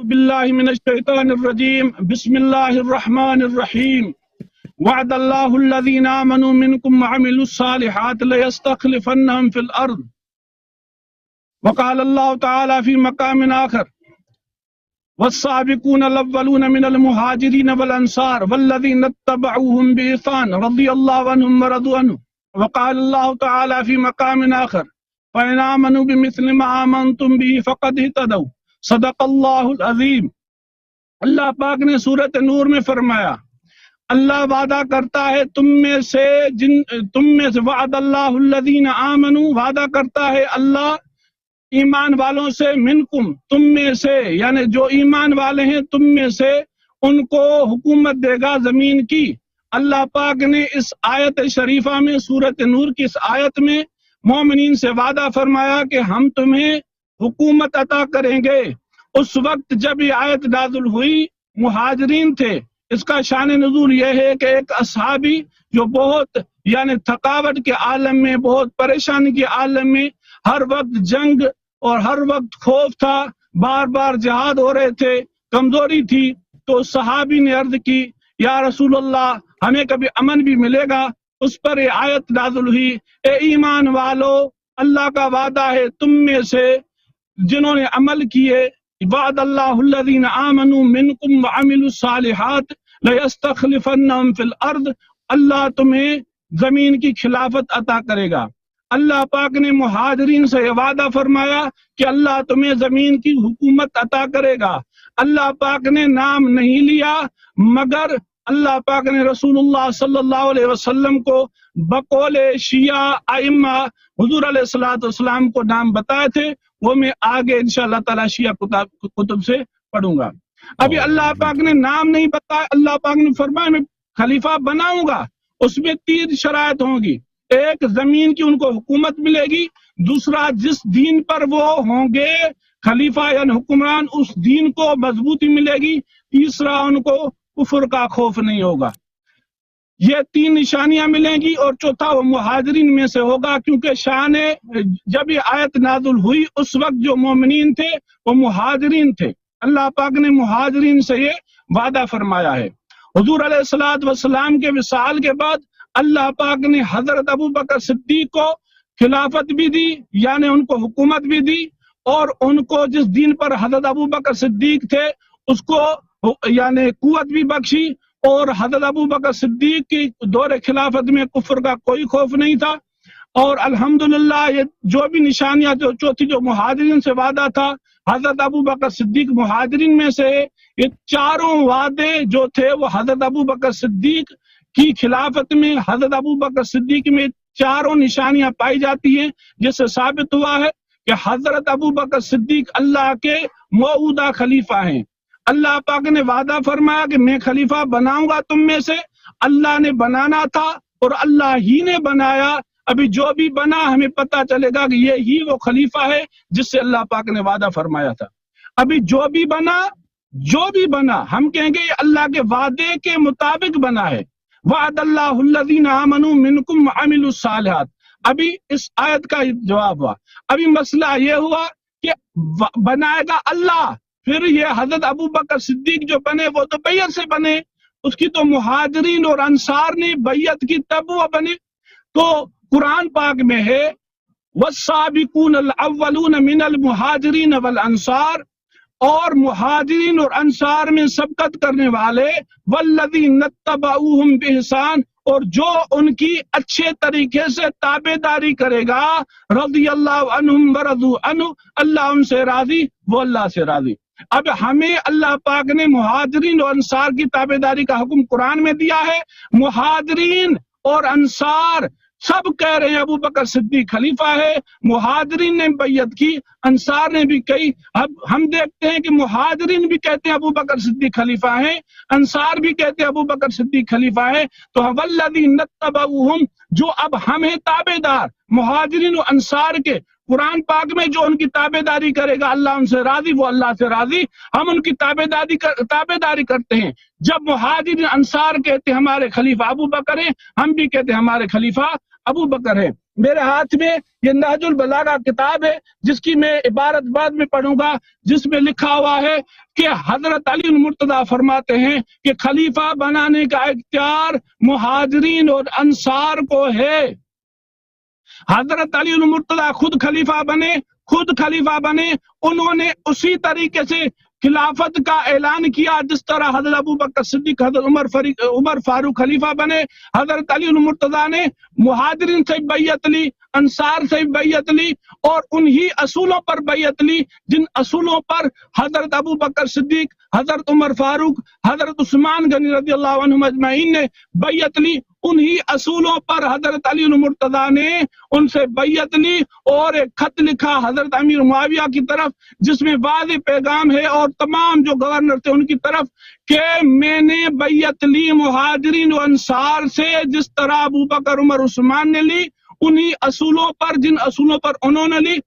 باللہ من الشیطان الرجیم بسم اللہ الرحمن الرحیم وعد اللہ الذین آمنوا منکم وعملوا الصالحات لیستخلفنہم فی الارض وقال اللہ تعالی فی مقام آخر والسابقون الاولون من المہاجرین والانصار والذین اتبعوہم بإحسان رضی اللہ عنہم ورضوا عنہ وقال اللہ تعالی فی مقام آخر فإن آمنوا بمثل ما آمنتم به فقد اهتدوا صدق اللہ العظیم۔ اللہ پاک نے سورۃ نور میں فرمایا اللہ وعدہ کرتا ہے تم میں سے وعد اللہ الذین آمنوا، وعدہ کرتا ہے اللہ ایمان والوں سے، منکم تم میں سے، یعنی جو ایمان والے ہیں تم میں سے ان کو حکومت دے گا زمین کی۔ اللہ پاک نے اس آیت شریفہ میں، سورۃ نور کی اس آیت میں مومنین سے وعدہ فرمایا کہ ہم تمہیں حکومت عطا کریں گے۔ اس وقت جب یہ آیت نازل ہوئی مہاجرین تھے۔ اس کا شان نزول یہ ہے کہ ایک اصحابی جو بہت یعنی تھکاوٹ کے عالم میں، بہت پریشانی کے عالم میں، ہر وقت جنگ اور ہر وقت خوف تھا، بار بار جہاد ہو رہے تھے، کمزوری تھی، تو صحابی نے عرض کی یا رسول اللہ ہمیں کبھی امن بھی ملے گا؟ اس پر یہ آیت نازل ہوئی اے ایمان والو، اللہ کا وعدہ ہے تم میں سے جنہوں نے عمل کیے، وعد اللہ الذین آمنوا منکم وعملوا الصالحات لیستخلفنہم فی الارض، اللہ تمہیں زمین کی خلافت عطا کرے گا۔ اللہ پاک نے مہاجرین سے یہ وعدہ فرمایا کہ اللہ تمہیں زمین کی حکومت عطا کرے گا۔ اللہ پاک نے نام نہیں لیا، مگر اللہ پاک نے رسول اللہ صلی اللہ علیہ وسلم کو بقول شیعہ ائمہ حضور علیہ السلام کو نام بتائے تھے، وہ میں آگے انشاءاللہ تعالی شیعہ کتب سے پڑھوں گا۔ ابھی اللہ پاک نے نام نہیں بتایا، اللہ پاک نے فرمایا میں خلیفہ بناؤں گا، اس میں 3 شرائط ہوں گی۔ ایک، زمین کی ان کو حکومت ملے گی، دوسرا جس دین پر وہ ہوں گے خلیفہ یعنی حکمران اس دین کو مضبوطی ملے گی، تیسرا ان کو کفر کا خوف نہیں ہوگا۔ یہ 3 نشانیاں ملیں گی، اور چوتھا وہ مہاجرین میں سے ہوگا، کیونکہ شان جب یہ آیت نازل ہوئی اس وقت جو مومنین تھے وہ مہاجرین تھے۔ اللہ پاک نے مہاجرین سے یہ وعدہ فرمایا ہے۔ حضور علیہ السلام کے وصال کے بعد اللہ پاک نے حضرت ابو بکر صدیق کو خلافت بھی دی، یعنی ان کو حکومت بھی دی، اور ان کو جس دین پر حضرت ابو بکر صدیق تھے اس کو یعنی قوت بھی بخشی، اور حضرت ابو بکر صدیق کی دور خلافت میں کفر کا کوئی خوف نہیں تھا۔ اور الحمدللہ یہ جو بھی نشانیاں جو چوتھی جو مہاجرین سے وعدہ تھا، حضرت ابو بکر صدیق مہاجرین میں سے، یہ چاروں وعدے جو تھے وہ حضرت ابو بکر صدیق کی خلافت میں، حضرت ابو بکر صدیق میں چاروں نشانیاں پائی جاتی ہیں، جس سے ثابت ہوا ہے کہ حضرت ابو بکر صدیق اللہ کے موعودہ خلیفہ ہیں۔ اللہ پاک نے وعدہ فرمایا کہ میں خلیفہ بناؤں گا تم میں سے، اللہ نے بنانا تھا اور اللہ ہی نے بنایا۔ ابھی جو بھی بنا ہمیں پتہ چلے گا کہ یہ ہی وہ خلیفہ ہے جس سے اللہ پاک نے وعدہ فرمایا تھا۔ ابھی جو بھی بنا ہم کہیں گے یہ اللہ کے وعدے کے مطابق بنا ہے۔ وعد اللہ الذین آمنوا منکم وعملوا الصالحات، ابھی اس آیت کا جواب ہوا۔ ابھی مسئلہ یہ ہوا کہ بنائے گا اللہ، پھر یہ حضرت ابو بکر صدیق جو بنے وہ تو بیعت سے بنے، اس کی تو مہاجرین اور انصار نے بیعت کی تب وہ بنے۔ تو قرآن پاک میں ہے والسابقون الاولون من المہاجرین والانصار، اور مہاجرین اور انصار میں سبقت کرنے والے والذین اتبعوہم بإحسان، اور جو ان کی اچھے طریقے سے تابع داری کرے گا، رضی اللہ عنہم ورضوا عنہ، اللہ ان سے راضی وہ اللہ سے راضی۔ اب ہمیں اللہ پاک نے مہاجرین اور انصار کی تابع داری کا حکم قرآن میں دیا ہے۔ مہاجرین اور انصار سب کہہ رہے ہیں ابو بکر صدیق خلیفہ ہے، مہاجرین نے بیعت کی، انصار نے بھی کہی۔ اب ہم دیکھتے ہیں کہ مہاجرین بھی کہتے ہیں ابو بکر صدیق خلیفہ ہیں، انصار بھی کہتے ہیں ابو بکر صدیق خلیفہ ہے۔ تو والذین اتبعوہم، جو اب ہم ہیں تابع دار مہاجرین و انصار کے، قرآن پاک میں جو ان کی تابع داری کرے گا اللہ ان سے راضی وہ اللہ سے راضی، ہم ان کی تابع داری کرتے ہیں۔ جب مہاجرین انصار کہتے ہیں ہمارے خلیفہ ابو بکر ہیں، ہم بھی کہتے ہیں ہمارے خلیفہ ابو بکر ہیں۔ میرے ہاتھ میں یہ نہج البلاغہ کتاب ہے، جس کی میں عبارت بعد میں پڑھوں گا، جس میں لکھا ہوا ہے کہ حضرت علی المرتضیٰ فرماتے ہیں کہ خلیفہ بنانے کا اختیار مہاجرین اور انصار کو ہے۔ حضرت علی المرتضیٰ خود خلیفہ بنے، انہوں نے اسی طریقے سے خلافت کا اعلان کیا جس طرح حضرت ابوبکر صدیق، حضرت عمر فاروق خلیفہ بنے۔ حضرت علی المرتضیٰ نے مہاجرین سے بیعت لی، انصار سے بیعت لی، اور انہی اصولوں پر بیعت لی جن اصولوں پر حضرت ابوبکر صدیق، حضرت عمر فاروق، حضرت عثمان غنی رضی اللہ عنہم اجمعین نے بیعت لی۔ انہی اصولوں پر حضرت علی المرتضیٰ نے ان سے بیعت لی اور ایک خط لکھا حضرت امیر معاویہ کی طرف، جس میں واضح پیغام ہے اور تمام جو گورنر تھے ان کی طرف کہ میں نے بیعت لی مہاجرین و انصار سے جس طرح ابوبکر عمر عثمان نے لی، انہی اصولوں پر جن اصولوں پر انہوں نے لی۔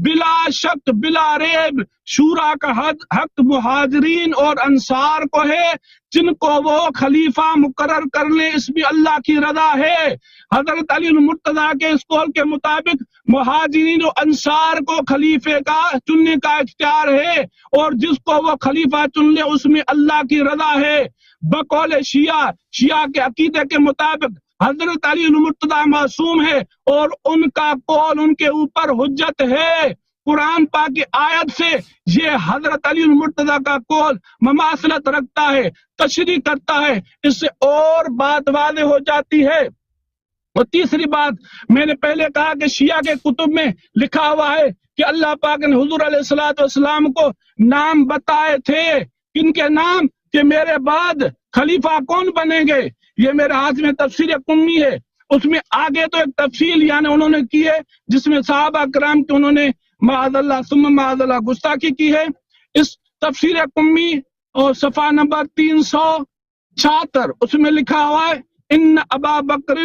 بلا شک بلا ریب شورا کا حق مہاجرین اور انصار کو ہے، جن کو وہ خلیفہ مقرر کر لیں، اس میں اللہ کی رضا ہے۔ حضرت علی المرتضیٰ کے اس قول کے مطابق مہاجرین و انصار کو خلیفے کا چننے کا اختیار ہے، اور جس کو وہ خلیفہ چن لے اس میں اللہ کی رضا ہے۔ بقول شیعہ کے عقیدے کے مطابق حضرت علی المرتضیٰ معصوم ہے اور ان کا قول ان کے اوپر حجت ہے۔ قرآن پاک کی آیت سے یہ حضرت علی المرتضیٰ کا قول مماثلت رکھتا ہے، تشریح کرتا ہے، اس سے اور بات واضح ہو جاتی ہے۔ اور تیسری بات میں نے پہلے کہا کہ شیعہ کے کتب میں لکھا ہوا ہے کہ اللہ پاک نے حضور علیہ السلام کو نام بتائے تھے، کن کے نام؟ کہ میرے بعد خلیفہ کون بنیں گے۔ یہ میرے ہاتھ میں تفسیر قمی ہے، اس میں آگے تو ایک تفصیل یعنی انہوں نے کی ہے جس میں صحابہ کرام کے انہوں نے معاذ اللہ ثم معاذ اللہ گستاخی کی ہے۔ اس تفسیر قمی اور صفحہ نمبر 376 اس میں لکھا ہوا ہے ان ابا بکر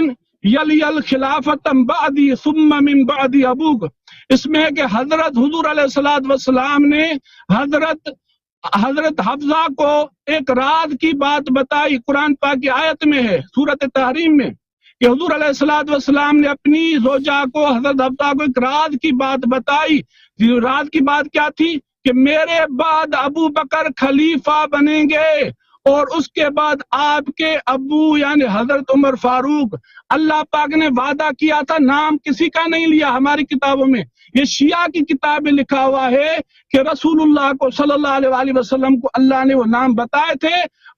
یلی الخلافت بعدی ثم من بعد ابوک۔ اس میں ہے کہ حضرت حضور علیہ السلام نے حضرت حفصہ کو ایک راز کی بات بتائی، قرآن پاک کی آیت میں ہے سورۃ تحریم میں کہ حضور علیہ السلام نے اپنی زوجہ کو حضرت حفصہ کو ایک راز کی بات بتائی۔ راز کی بات کیا تھی؟ کہ میرے بعد ابو بکر خلیفہ بنیں گے اور اس کے بعد آپ کے ابو یعنی حضرت عمر فاروق۔ اللہ پاک نے وعدہ کیا تھا، نام کسی کا نہیں لیا ہماری کتابوں میں، یہ شیعہ کی کتاب میں لکھا ہوا ہے کہ رسول اللہ کو صلی اللہ علیہ وآلہ وسلم کو اللہ نے وہ نام بتائے تھے،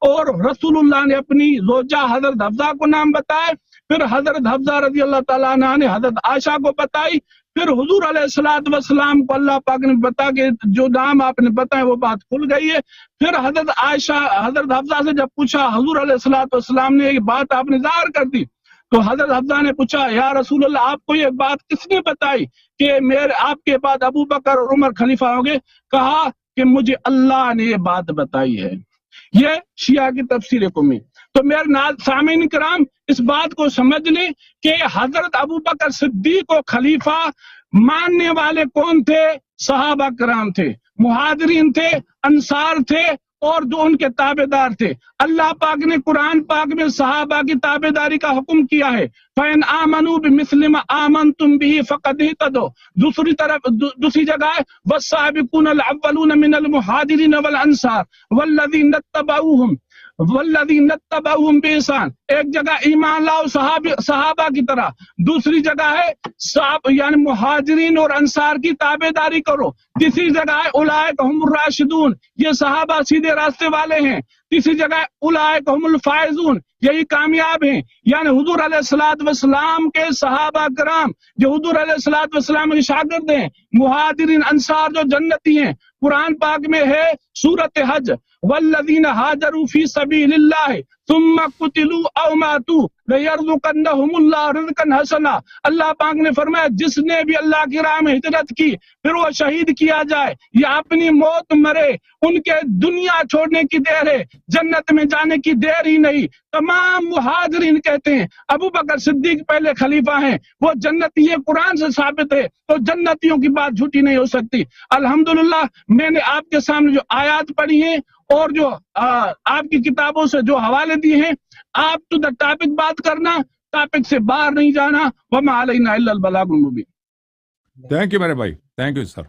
اور رسول اللہ نے اپنی زوجہ حضرت حفصہ کو نام بتائے، پھر حضرت حفصہ رضی اللہ تعالیٰ عنہ نے حضرت عائشہ کو بتائی، پھر حضور علیہ السلام کو اللہ پاک نے بتا کہ جو نام آپ نے بتائے وہ بات کھل گئی ہے۔ پھر حضرت عائشہ حضرت حفصہ سے جب پوچھا حضور علیہ السلام نے یہ بات آپ نے ظاہر کر دی، تو حضرت حفصہ نے پوچھا یا رسول اللہ آپ کو یہ بات کس نے بتائی کہ آپ کے بعد ابو بکر اور عمر خلیفہ ہوں گے؟ کہا کہ مجھے اللہ نے یہ بات بتائی ہے۔ یہ شیعہ کی تفسیر قمی۔ تو میرے سامعین کرام اس بات کو سمجھ لیں کہ حضرت ابوبکر صدیق کو خلیفہ ماننے والے کون تھے؟ صحابہ کرام تھے، مہاجرین تھے، انصار تھے، اور جو ان کے تابع دار تھے۔ اللہ پاک نے قرآن پاک میں صحابہ کی تابع داری کا حکم کیا ہے، فَإِنْ آمَنُوا بِمِثْلِ مَا آمَنْتُمْ بِهِ فَقَدْ اهْتَدَوْا۔ دوسری جگہ ہے وَالسَّابِقُونَ الْأَوَّلُونَ مِنَ الْمُهَاجِرِينَ وَالْأَنصَارِ وَالَّذِينَ اتَّبَعُوهُمْ بِإِحْسَانٍ۔ ایک جگہ ایمان لاؤ صحابہ کی طرح، دوسری جگہ ہے یعنی مہاجرین اور انصار کی تابع داری کرو، تیسری جگہ ہے اولئک هم الراشدون، یہ صحابہ سیدھے راستے والے ہیں، تیسری جگہ اولئک هم الفائزون، یہی کامیاب ہیں۔ یعنی حضور علیہ السلام کے صحابہ کرام جو حضور علیہ السلام کے شاگرد ہیں، مہاجرین انصار جو جنتی ہیں۔ قرآن پاک میں ہے سورۃ حج والذین ہاجروا فی سبیل اللہ ثم قتلوا او ماتوا لیرزقنہم اللہ رزقا حسنا۔ اللہ پاک نے فرمایا جس نے بھی اللہ کی راہ میں ہجرت کی پھر وہ شہید کیا جائے یا اپنی موت مرے، ان کے دنیا چھوڑنے کی دیر ہے، جنت میں جانے کی دیر ہی نہیں۔ تمام مہاجرین کہتے ہیں ابو بکر صدیق پہلے خلیفہ ہیں، وہ جنتی ہے، قرآن سے ثابت ہے، تو جنتیوں کی بات جھوٹی نہیں ہو سکتی۔ الحمدللہ میں نے آپ کے سامنے جو آیات پڑھی ہیں اور جو آپ کی کتابوں سے جو حوالے دیے ہیں، آپ ٹو دا ٹاپک بات کرنا، ٹاپک سے باہر نہیں جانا. وما علینا الا البلاغ المبین. تھینک یو میرے بھائی, تھینک یو سر.